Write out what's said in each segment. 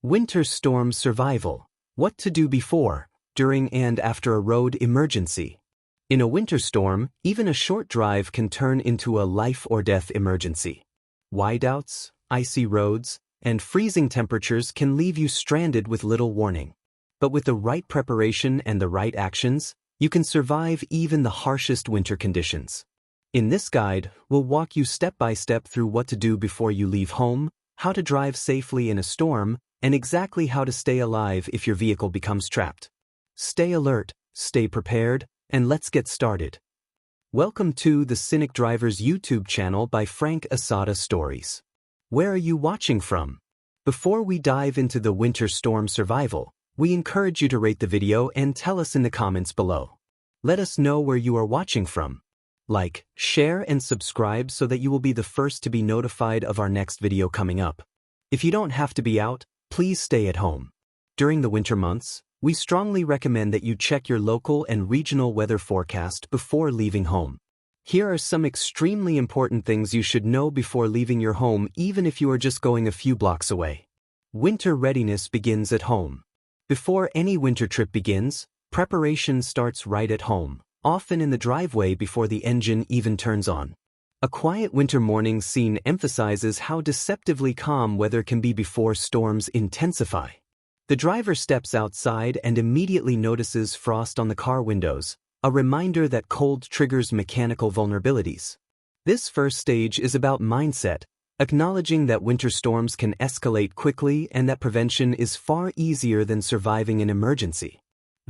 Winter storm survival. What to do before, during and after a road emergency. In a winter storm, even a short drive can turn into a life or death emergency. Whiteouts, icy roads, and freezing temperatures can leave you stranded with little warning. But with the right preparation and the right actions, you can survive even the harshest winter conditions. In this guide, we'll walk you step by step through what to do before you leave home, how to drive safely in a storm, and exactly how to stay alive if your vehicle becomes trapped. Stay alert, stay prepared, and let's get started. Welcome to the Cynic Drivers YouTube channel by Frank Asada Stories. Where are you watching from? Before we dive into the winter storm survival, we encourage you to rate the video and tell us in the comments below. Let us know where you are watching from. Like, share, and subscribe so that you will be the first to be notified of our next video coming up. If you don't have to be out, please stay at home. During the winter months, we strongly recommend that you check your local and regional weather forecast before leaving home. Here are some extremely important things you should know before leaving your home, even if you are just going a few blocks away. Winter readiness begins at home. Before any winter trip begins, preparation starts right at home, often in the driveway before the engine even turns on. A quiet winter morning scene emphasizes how deceptively calm weather can be before storms intensify. The driver steps outside and immediately notices frost on the car windows, a reminder that cold triggers mechanical vulnerabilities. This first stage is about mindset, acknowledging that winter storms can escalate quickly and that prevention is far easier than surviving an emergency.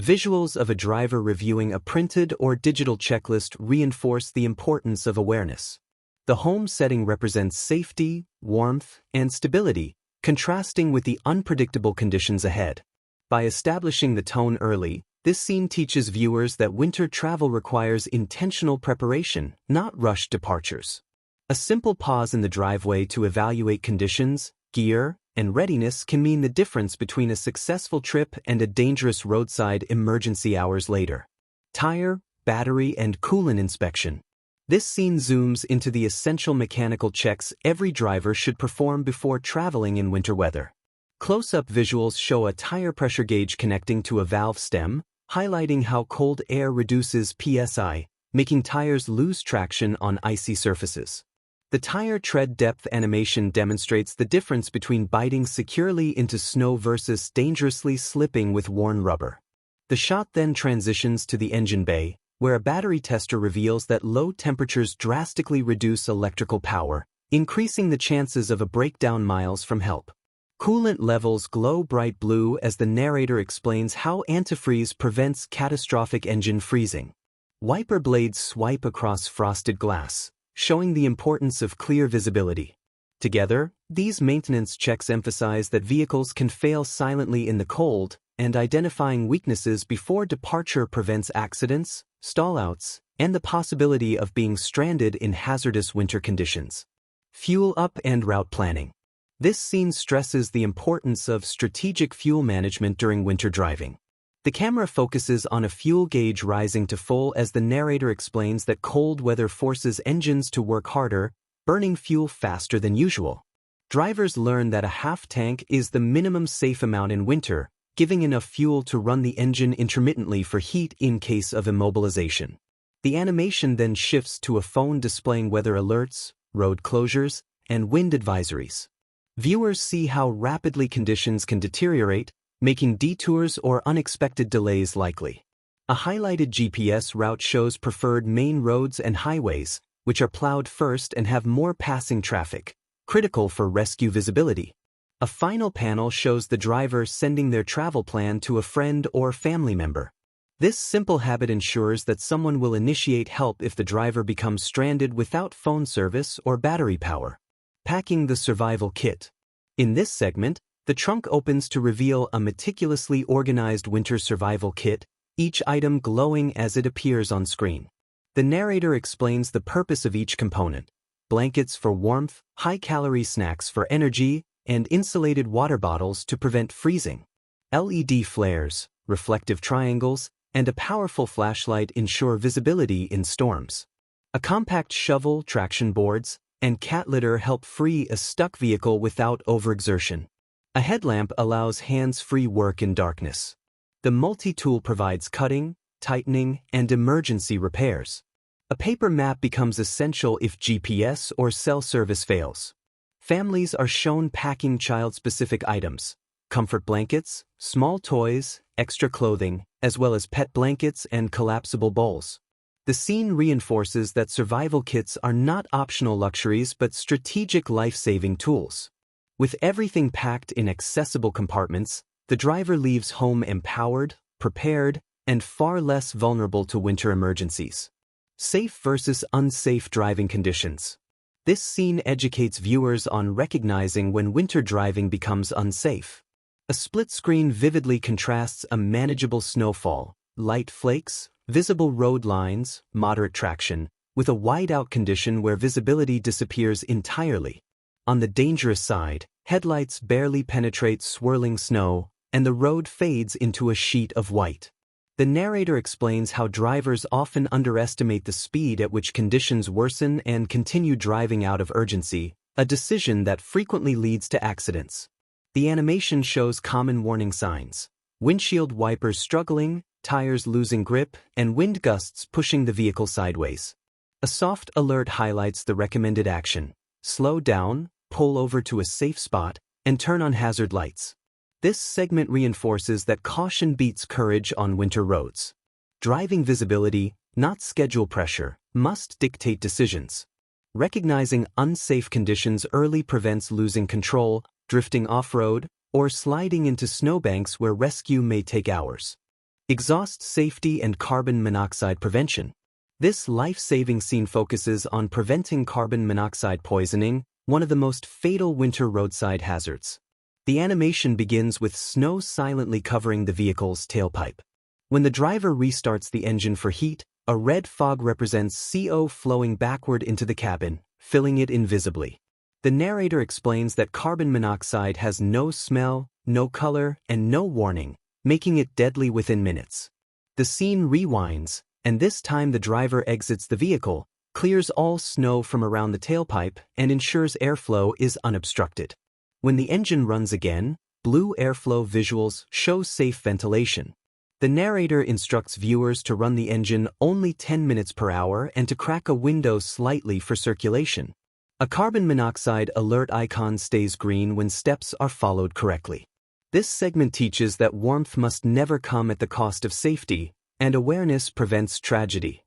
Visuals of a driver reviewing a printed or digital checklist reinforce the importance of awareness. The home setting represents safety, warmth, and stability, contrasting with the unpredictable conditions ahead. By establishing the tone early, this scene teaches viewers that winter travel requires intentional preparation, not rushed departures. A simple pause in the driveway to evaluate conditions, gear, and readiness can mean the difference between a successful trip and a dangerous roadside emergency hours later. Tire, battery, and coolant inspection. This scene zooms into the essential mechanical checks every driver should perform before traveling in winter weather. Close-up visuals show a tire pressure gauge connecting to a valve stem, highlighting how cold air reduces PSI, making tires lose traction on icy surfaces. The tire tread depth animation demonstrates the difference between biting securely into snow versus dangerously slipping with worn rubber. The shot then transitions to the engine bay, where a battery tester reveals that low temperatures drastically reduce electrical power, increasing the chances of a breakdown miles from help. Coolant levels glow bright blue as the narrator explains how antifreeze prevents catastrophic engine freezing. Wiper blades swipe across frosted glass, showing the importance of clear visibility. Together, these maintenance checks emphasize that vehicles can fail silently in the cold, and identifying weaknesses before departure prevents accidents, stallouts, and the possibility of being stranded in hazardous winter conditions. Fuel up and route planning. This scene stresses the importance of strategic fuel management during winter driving. The camera focuses on a fuel gauge rising to full as the narrator explains that cold weather forces engines to work harder, burning fuel faster than usual. Drivers learn that a half tank is the minimum safe amount in winter, giving enough fuel to run the engine intermittently for heat in case of immobilization. The animation then shifts to a phone displaying weather alerts, road closures, and wind advisories. Viewers see how rapidly conditions can deteriorate, making detours or unexpected delays likely. A highlighted GPS route shows preferred main roads and highways, which are plowed first and have more passing traffic, critical for rescue visibility. A final panel shows the driver sending their travel plan to a friend or family member. This simple habit ensures that someone will initiate help if the driver becomes stranded without phone service or battery power. Packing the survival kit. In this segment, the trunk opens to reveal a meticulously organized winter survival kit, each item glowing as it appears on screen. The narrator explains the purpose of each component: blankets for warmth, high-calorie snacks for energy, and insulated water bottles to prevent freezing. LED flares, reflective triangles, and a powerful flashlight ensure visibility in storms. A compact shovel, traction boards, and cat litter help free a stuck vehicle without overexertion. A headlamp allows hands-free work in darkness. The multi-tool provides cutting, tightening, and emergency repairs. A paper map becomes essential if GPS or cell service fails. Families are shown packing child-specific items, comfort blankets, small toys, extra clothing, as well as pet blankets and collapsible bowls. The scene reinforces that survival kits are not optional luxuries but strategic life-saving tools. With everything packed in accessible compartments, the driver leaves home empowered, prepared, and far less vulnerable to winter emergencies. Safe versus unsafe driving conditions. This scene educates viewers on recognizing when winter driving becomes unsafe. A split screen vividly contrasts a manageable snowfall, light flakes, visible road lines, moderate traction, with a whiteout condition where visibility disappears entirely. On the dangerous side, headlights barely penetrate swirling snow, and the road fades into a sheet of white. The narrator explains how drivers often underestimate the speed at which conditions worsen and continue driving out of urgency, a decision that frequently leads to accidents. The animation shows common warning signs: windshield wipers struggling, tires losing grip, and wind gusts pushing the vehicle sideways. A soft alert highlights the recommended action: slow down, pull over to a safe spot, and turn on hazard lights. This segment reinforces that caution beats courage on winter roads. Driving visibility, not schedule pressure, must dictate decisions. Recognizing unsafe conditions early prevents losing control, drifting off-road, or sliding into snowbanks where rescue may take hours. Exhaust safety and carbon monoxide prevention. This life-saving scene focuses on preventing carbon monoxide poisoning, one of the most fatal winter roadside hazards. The animation begins with snow silently covering the vehicle's tailpipe. When the driver restarts the engine for heat, a red fog represents CO flowing backward into the cabin, filling it invisibly. The narrator explains that carbon monoxide has no smell, no color, and no warning, making it deadly within minutes. The scene rewinds, and this time the driver exits the vehicle, clears all snow from around the tailpipe, and ensures airflow is unobstructed. When the engine runs again, blue airflow visuals show safe ventilation. The narrator instructs viewers to run the engine only 10 minutes per hour and to crack a window slightly for circulation. A carbon monoxide alert icon stays green when steps are followed correctly. This segment teaches that warmth must never come at the cost of safety, and awareness prevents tragedy.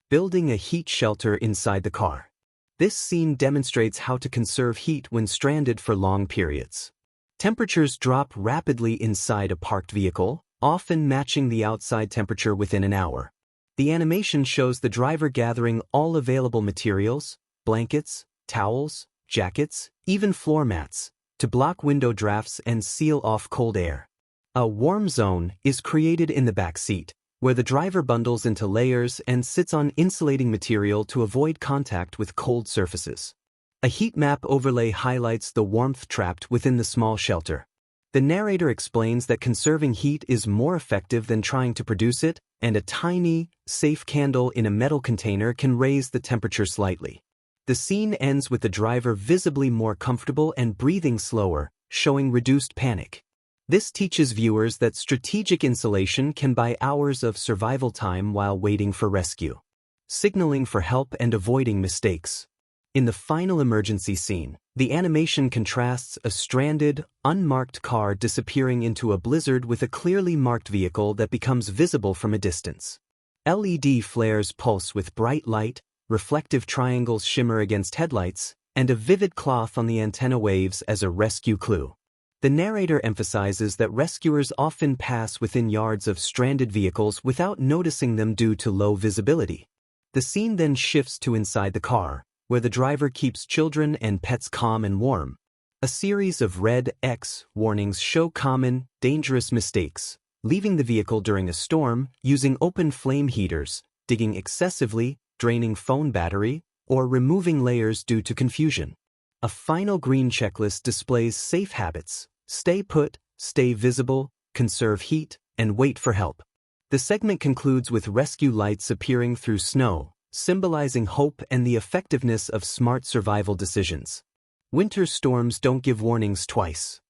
Building a heat shelter inside the car. This scene demonstrates how to conserve heat when stranded for long periods. Temperatures drop rapidly inside a parked vehicle, often matching the outside temperature within an hour. The animation shows the driver gathering all available materials, blankets, towels, jackets, even floor mats, to block window drafts and seal off cold air. A warm zone is created in the back seat, where the driver bundles into layers and sits on insulating material to avoid contact with cold surfaces. A heat map overlay highlights the warmth trapped within the small shelter. The narrator explains that conserving heat is more effective than trying to produce it, and a tiny, safe candle in a metal container can raise the temperature slightly. The scene ends with the driver visibly more comfortable and breathing slower, showing reduced panic. This teaches viewers that strategic insulation can buy hours of survival time while waiting for rescue. Signaling for help and avoiding mistakes. In the final emergency scene, the animation contrasts a stranded, unmarked car disappearing into a blizzard with a clearly marked vehicle that becomes visible from a distance. LED flares pulse with bright light, reflective triangles shimmer against headlights, and a vivid cloth on the antenna waves as a rescue clue. The narrator emphasizes that rescuers often pass within yards of stranded vehicles without noticing them due to low visibility. The scene then shifts to inside the car, where the driver keeps children and pets calm and warm. A series of red X warnings show common, dangerous mistakes: leaving the vehicle during a storm, using open flame heaters, digging excessively, draining phone battery, or removing layers due to confusion. A final green checklist displays safe habits: stay put, stay visible, conserve heat, and wait for help. The segment concludes with rescue lights appearing through snow, symbolizing hope and the effectiveness of smart survival decisions. Winter storms don't give warnings twice.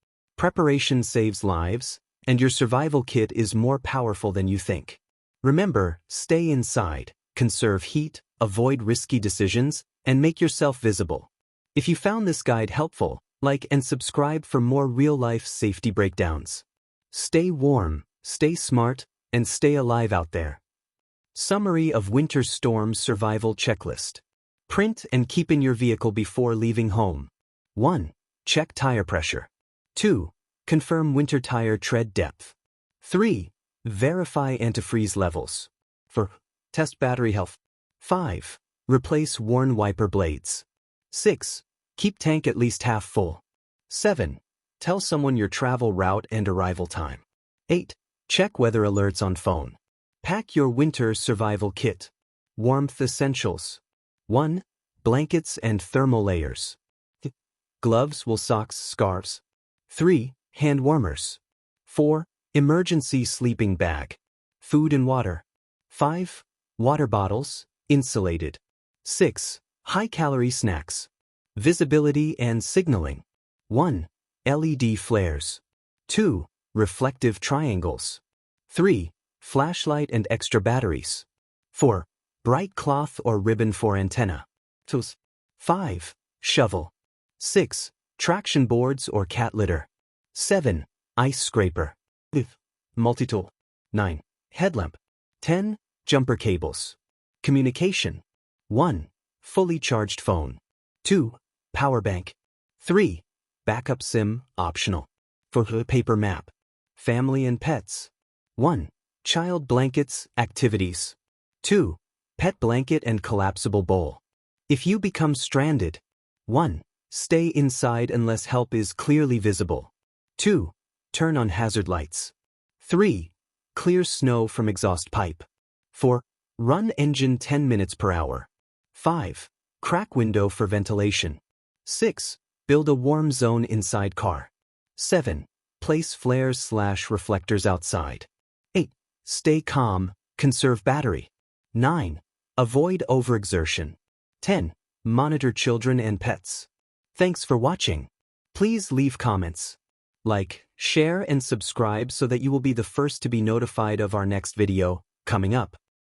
Preparation saves lives, and your survival kit is more powerful than you think. Remember, stay inside, conserve heat, avoid risky decisions, and make yourself visible. If you found this guide helpful, like and subscribe for more real-life safety breakdowns. Stay warm, stay smart, and stay alive out there. Summary of Winter Storm Survival Checklist. Print and keep in your vehicle before leaving home. 1. Check tire pressure. 2. Confirm winter tire tread depth. 3. Verify antifreeze levels. 4. Test battery health. 5. Replace worn wiper blades. 6. Keep tank at least half full. 7. Tell someone your travel route and arrival time. 8. Check weather alerts on phone. Pack your winter survival kit. Warmth essentials. 1. Blankets and thermal layers. Gloves, wool socks, scarves. 3. Hand warmers. 4. Emergency sleeping bag. Food and water. 5. Water bottles, insulated. 6. High-calorie snacks. Visibility and signaling. 1. LED flares. 2. Reflective triangles. 3. Flashlight and extra batteries. 4. Bright cloth or ribbon for antenna. 5. Shovel. 6. Traction boards or cat litter. 7. Ice scraper. Multi-tool. 9. Headlamp. 10. Jumper cables. Communication. 1. Fully charged phone. 2. Power bank. 3. Backup SIM, optional. 4. Paper map. Family and pets. 1. Child blankets, activities. 2. Pet blanket and collapsible bowl. If you become stranded. 1. Stay inside unless help is clearly visible. 2. Turn on hazard lights. 3. Clear snow from exhaust pipe. 4. Run engine 10 minutes per hour. 5. Crack window for ventilation. 6. Build a warm zone inside car. 7. Place flares/reflectors outside. 8. Stay calm, conserve battery. 9. Avoid overexertion. 10. Monitor children and pets. Thanks for watching. Please leave comments, like, share and subscribe so that you will be the first to be notified of our next video coming up.